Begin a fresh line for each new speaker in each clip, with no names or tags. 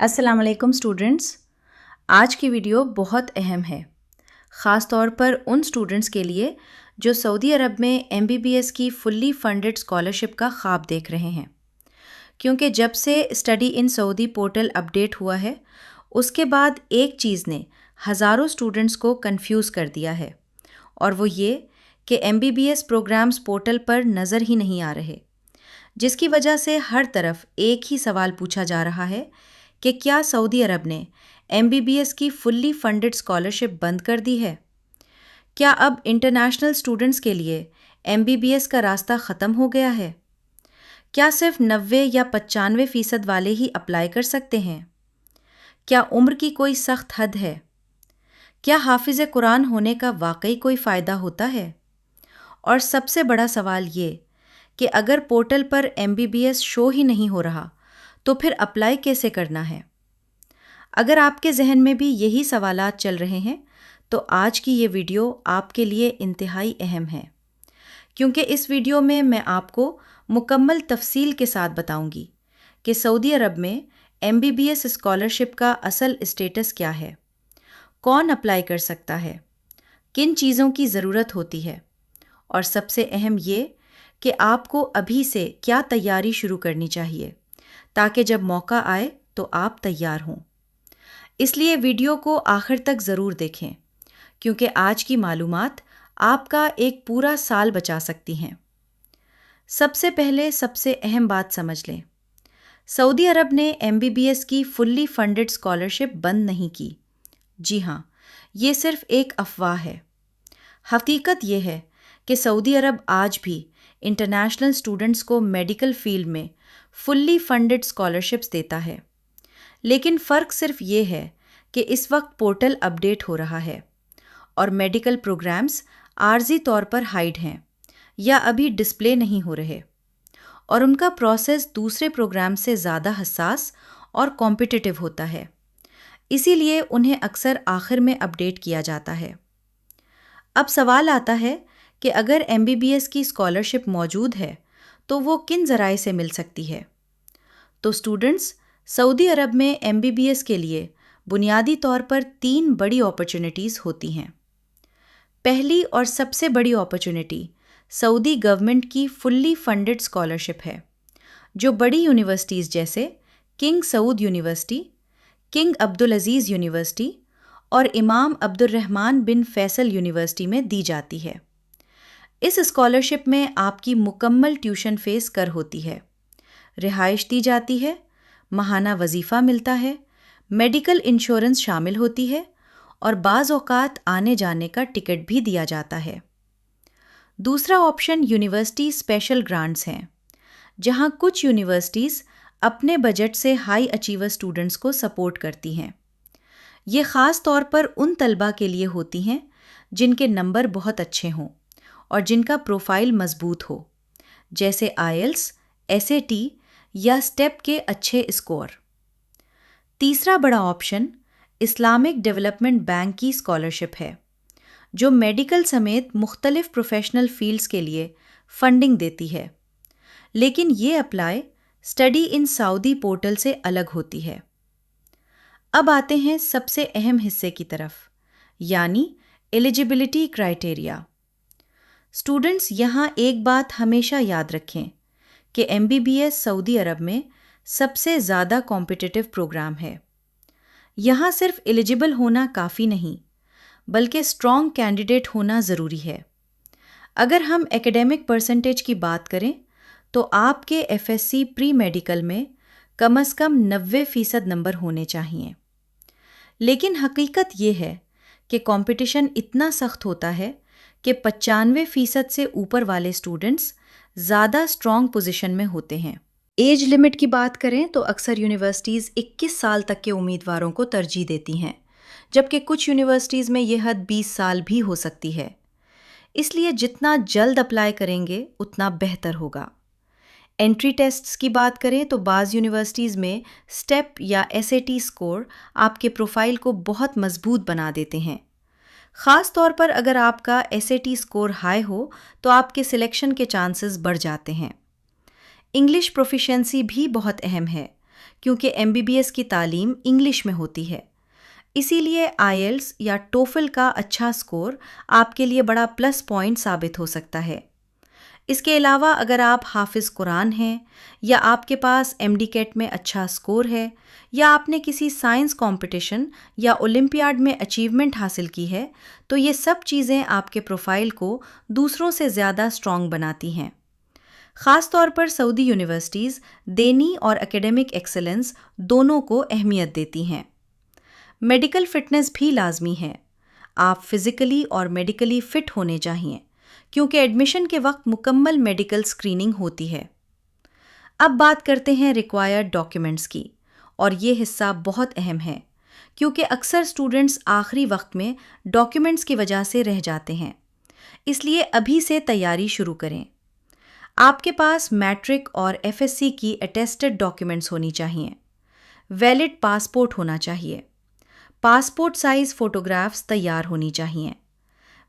अस्सलाम वालेकुम स्टूडेंट्स। आज की वीडियो बहुत अहम है, ख़ास तौर पर उन स्टूडेंट्स के लिए जो सऊदी अरब में MBBS की फुल्ली फंडेड स्कॉलरशिप का ख्वाब देख रहे हैं। क्योंकि जब से study in Saudi portal update हुआ है, उसके बाद एक चीज़ ने हज़ारों स्टूडेंट्स को कंफ्यूज कर दिया है, और वो ये कि MBBS प्रोग्राम्स पोर्टल पर नज़र ही नहीं आ रहे, जिसकी वजह से हर तरफ एक ही सवाल पूछा जा रहा है कि क्या सऊदी अरब ने MBBS की फुल्ली फंडेड स्कॉलरशिप बंद कर दी है? क्या अब इंटरनेशनल स्टूडेंट्स के लिए MBBS का रास्ता ख़त्म हो गया है? क्या सिर्फ 90 या 95% वाले ही अप्लाई कर सकते हैं? क्या उम्र की कोई सख्त हद है? क्या हाफिज़ कुरान होने का वाकई कोई फ़ायदा होता है? और सबसे बड़ा सवाल ये कि अगर पोर्टल पर MBBS शो ही नहीं हो रहा, तो फिर अप्लाई कैसे करना है? अगर आपके जहन में भी यही सवालात चल रहे हैं, तो आज की ये वीडियो आपके लिए इंतहाई अहम है, क्योंकि इस वीडियो में मैं आपको मुकम्मल तफसील के साथ बताऊंगी कि सऊदी अरब में MBBS स्कॉलरशिप का असल स्टेटस क्या है, कौन अप्लाई कर सकता है, किन चीज़ों की ज़रूरत होती है, और सबसे अहम ये कि आपको अभी से क्या तैयारी शुरू करनी चाहिए ताकि जब मौका आए तो आप तैयार हों। इसलिए वीडियो को आखिर तक ज़रूर देखें, क्योंकि आज की मालूमात आपका एक पूरा साल बचा सकती हैं। सबसे पहले सबसे अहम बात समझ लें, सऊदी अरब ने MBBS की फुल्ली फंडेड स्कॉलरशिप बंद नहीं की। जी हाँ, ये सिर्फ एक अफवाह है। हकीकत ये है कि सऊदी अरब आज भी इंटरनेशनल स्टूडेंट्स को मेडिकल फील्ड में फुल्ली फंडेड स्कॉलरशिप्स देता है, लेकिन फ़र्क सिर्फ ये है कि इस वक्त पोर्टल अपडेट हो रहा है और मेडिकल प्रोग्राम्स आर्जी तौर पर हाइड हैं या अभी डिस्प्ले नहीं हो रहे, और उनका प्रोसेस दूसरे प्रोग्राम से ज़्यादा हसास और कॉम्पिटिटिव होता है, इसीलिए उन्हें अक्सर आखिर में अपडेट किया जाता है। अब सवाल आता है कि अगर MBBS की स्कॉलरशिप मौजूद है तो वो किन ज़राए से मिल सकती है। तो स्टूडेंट्स, सऊदी अरब में MBBS के लिए बुनियादी तौर पर 3 बड़ी अपॉर्चुनिटीज़ होती हैं। पहली और सबसे बड़ी अपॉर्चुनिटी सऊदी गवर्नमेंट की फुल्ली फंडेड स्कॉलरशिप है, जो बड़ी यूनिवर्सिटीज़ जैसे King Saud University, King Abdul Aziz University और इमाम अब्दुर्रहमान बिन फैसल यूनिवर्सिटी में दी जाती है। इस स्कॉलरशिप में आपकी मुकम्मल ट्यूशन फ़ीस कर होती है, रिहाइश दी जाती है, माहाना वजीफ़ा मिलता है, मेडिकल इंश्योरेंस शामिल होती है और बाज़ औक़ात आने जाने का टिकट भी दिया जाता है। दूसरा ऑप्शन यूनिवर्सिटी स्पेशल ग्रांट्स हैं, जहां कुछ यूनिवर्सिटीज़ अपने बजट से हाई अचीवर स्टूडेंट्स को सपोर्ट करती हैं। ये ख़ास तौर पर उन तलबा के लिए होती हैं जिनके नंबर बहुत अच्छे हों और जिनका प्रोफाइल मजबूत हो, जैसे IELTS, SAT या स्टेप के अच्छे स्कोर। तीसरा बड़ा ऑप्शन इस्लामिक डेवलपमेंट बैंक की स्कॉलरशिप है, जो मेडिकल समेत मुख्तलिफ प्रोफेशनल फील्ड्स के लिए फंडिंग देती है, लेकिन ये apply study in Saudi portal से अलग होती है। अब आते हैं सबसे अहम हिस्से की तरफ, यानी एलिजिबिलिटी क्राइटेरिया। स्टूडेंट्स, यहाँ एक बात हमेशा याद रखें कि MBBS सऊदी अरब में सबसे ज़्यादा कॉम्पिटिटिव प्रोग्राम है। यहाँ सिर्फ एलिजिबल होना काफ़ी नहीं, बल्कि स्ट्रॉन्ग कैंडिडेट होना ज़रूरी है। अगर हम एकेडमिक परसेंटेज की बात करें तो आपके FSC प्री मेडिकल में कम से कम 90% नंबर होने चाहिए। लेकिन हकीकत ये है कि कंपटीशन इतना सख्त होता है कि 95% से ऊपर वाले स्टूडेंट्स ज़्यादा स्ट्रॉन्ग पोजीशन में होते हैं। एज लिमिट की बात करें तो अक्सर यूनिवर्सिटीज़ 21 साल तक के उम्मीदवारों को तरजीह देती हैं, जबकि कुछ यूनिवर्सिटीज़ में यह हद 20 साल भी हो सकती है। इसलिए जितना जल्द अप्लाई करेंगे उतना बेहतर होगा। एंट्री टेस्ट्स की बात करें तो बाज़ यूनिवर्सिटीज़ में स्टेप या SAT स्कोर आपके प्रोफाइल को बहुत मजबूत बना देते हैं। ख़ास तौर पर अगर आपका SAT स्कोर हाई हो तो आपके सिलेक्शन के चांसेस बढ़ जाते हैं। इंग्लिश प्रोफिशिएंसी भी बहुत अहम है, کیونکہ MBBS کی تعلیم انگلش میں ہوتی ہے۔ اسی لیے IELTS یا TOEFL کا اچھا سکور آپ کے لیے بڑا پلس پوائنٹ ثابت ہو سکتا ہے۔ اس کے علاوہ اگر آپ حافظ قرآن ہیں یا آپ کے پاس MDCAT میں اچھا سکور ہے یا آپ نے کسی سائنس کمپٹیشن یا اولمپیاڈ میں اچیومنٹ حاصل کی ہے تو یہ سب چیزیں آپ کے پروفائل کو دوسروں سے زیادہ اسٹرانگ بناتی ہیں۔ خاص طور پر سعودی یونیورسٹیز دینی اور اکیڈمک ایکسلنس دونوں کو اہمیت دیتی ہیں۔ میڈیکل فٹنس بھی لازمی ہے۔ آپ فزیکلی اور میڈیکلی فٹ ہونے چاہیے کیونکہ ایڈمیشن کے وقت مکمل میڈیکل اسکریننگ ہوتی ہے۔ اب بات کرتے ہیں ریکوائرڈ ڈاکیومنٹس کی، اور یہ حصہ بہت اہم ہے کیونکہ اکثر اسٹوڈنٹس آخری وقت میں ڈاکیومنٹس کی وجہ سے رہ جاتے ہیں، اس لیے ابھی سے تیاری شروع کریں۔ آپ کے پاس میٹرک اور FSC کی اٹیسٹڈ ڈاکیومنٹس ہونی چاہیے۔ ویلڈ پاسپورٹ ہونا چاہیے۔ پاسپورٹ سائز فوٹوگرافز تیار ہونی چاہیے۔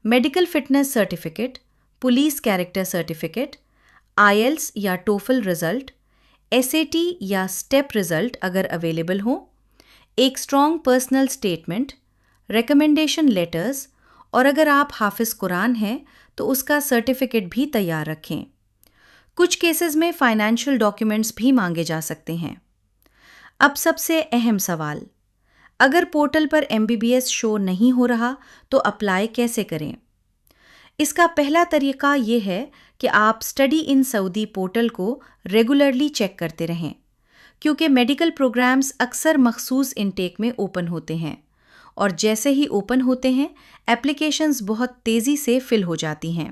Medical fitness certificate, police character certificate, IELTS یا TOEFL رزلٹ، SAT یا STEP رزلٹ اگر اویلیبل ہوں، ایک strong personal statement, recommendation letters, اور اگر آپ حافظ قرآن ہیں تو اس کا سرٹیفکیٹ بھی تیار رکھیں۔ کچھ کیسز میں فائنینشیل ڈاکیومنٹس بھی مانگے جا سکتے ہیں۔ اب سب سے اہم سوال، اگر پورٹل پر MBBS شو نہیں ہو رہا تو اپلائی کیسے کریں؟ اس کا پہلا طریقہ یہ ہے کہ آپ اسٹڈی ان سعودی پورٹل کو ریگولرلی چیک کرتے رہیں، کیونکہ میڈیکل پروگرامز اکثر مخصوص انٹیک میں اوپن ہوتے ہیں، اور جیسے ہی اوپن ہوتے ہیں اپلیکیشنز بہت تیزی سے فل ہو جاتی ہیں۔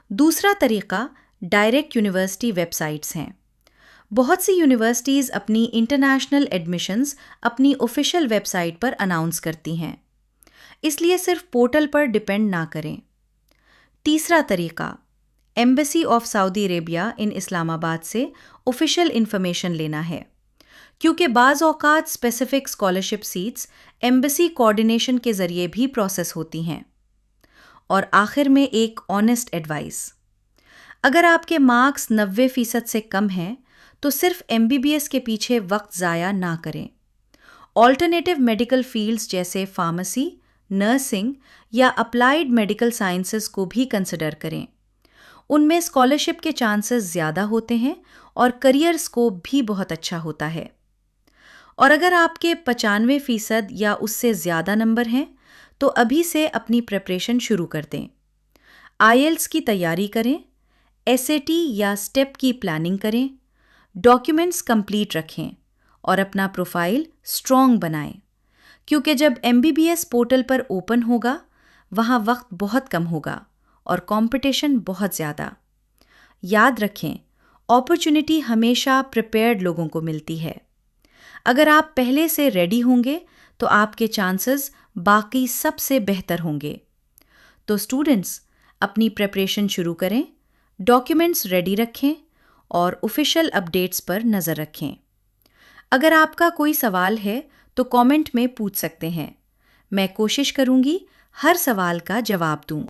دوسرا طریقہ ڈائریکٹ یونیورسٹی ویب سائٹس ہیں۔ بہت سی یونیورسٹیز اپنی انٹرنیشنل ایڈمیشنز اپنی آفیشیل ویب سائٹ پر اناؤنس کرتی ہیں، اس لیے صرف پورٹل پر ڈپینڈ نہ کریں۔ تیسرا طریقہ embassy of Saudi Arabia in Islamabad سے آفیشیل انفارمیشن لینا ہے، کیونکہ بعض اوقات specific scholarship seats embassy coordination کے ذریعے بھی پروسیس ہوتی ہیں۔ اور آخر میں ایک آنیسٹ ایڈوائس، اگر آپ کے مارکس 90% سے کم ہیں تو صرف MBBS کے پیچھے وقت ضائع نہ کریں۔ آلٹرنیٹیو میڈیکل فیلڈز جیسے فارمیسی، نرسنگ یا اپلائیڈ میڈیکل سائنسز کو بھی کنسیڈر کریں۔ ان میں اسکالرشپ کے چانسز زیادہ ہوتے ہیں اور کریئر اسکوپ بھی بہت اچھا ہوتا ہے۔ اور اگر آپ کے 95% یا اس سے زیادہ نمبر ہیں تو ابھی سے اپنی پریپریشن شروع کر دیں۔ IELTS کی تیاری کریں، SAT یا STEP کی پلاننگ کریں، ڈاکیومنٹس کمپلیٹ رکھیں اور اپنا پروفائل اسٹرانگ بنائیں، کیونکہ جب MBBS پورٹل پر اوپن ہوگا وہاں وقت بہت کم ہوگا اور کمپٹیشن بہت زیادہ۔ یاد رکھیں، اپرچونٹی ہمیشہ پریپیئرڈ لوگوں کو ملتی ہے۔ اگر آپ پہلے سے ریڈی ہوں گے تو آپ کے چانسز باقی سب سے بہتر ہوں گے۔ تو اسٹوڈنٹس اپنی پریپریشن شروع کریں، ڈاکیومنٹس ریڈی رکھیں اور آفیشیل اپڈیٹس پر نظر رکھیں۔ اگر آپ کا کوئی سوال ہے تو کامنٹ میں پوچھ سکتے ہیں، میں کوشش کروں گی ہر سوال کا جواب دوں۔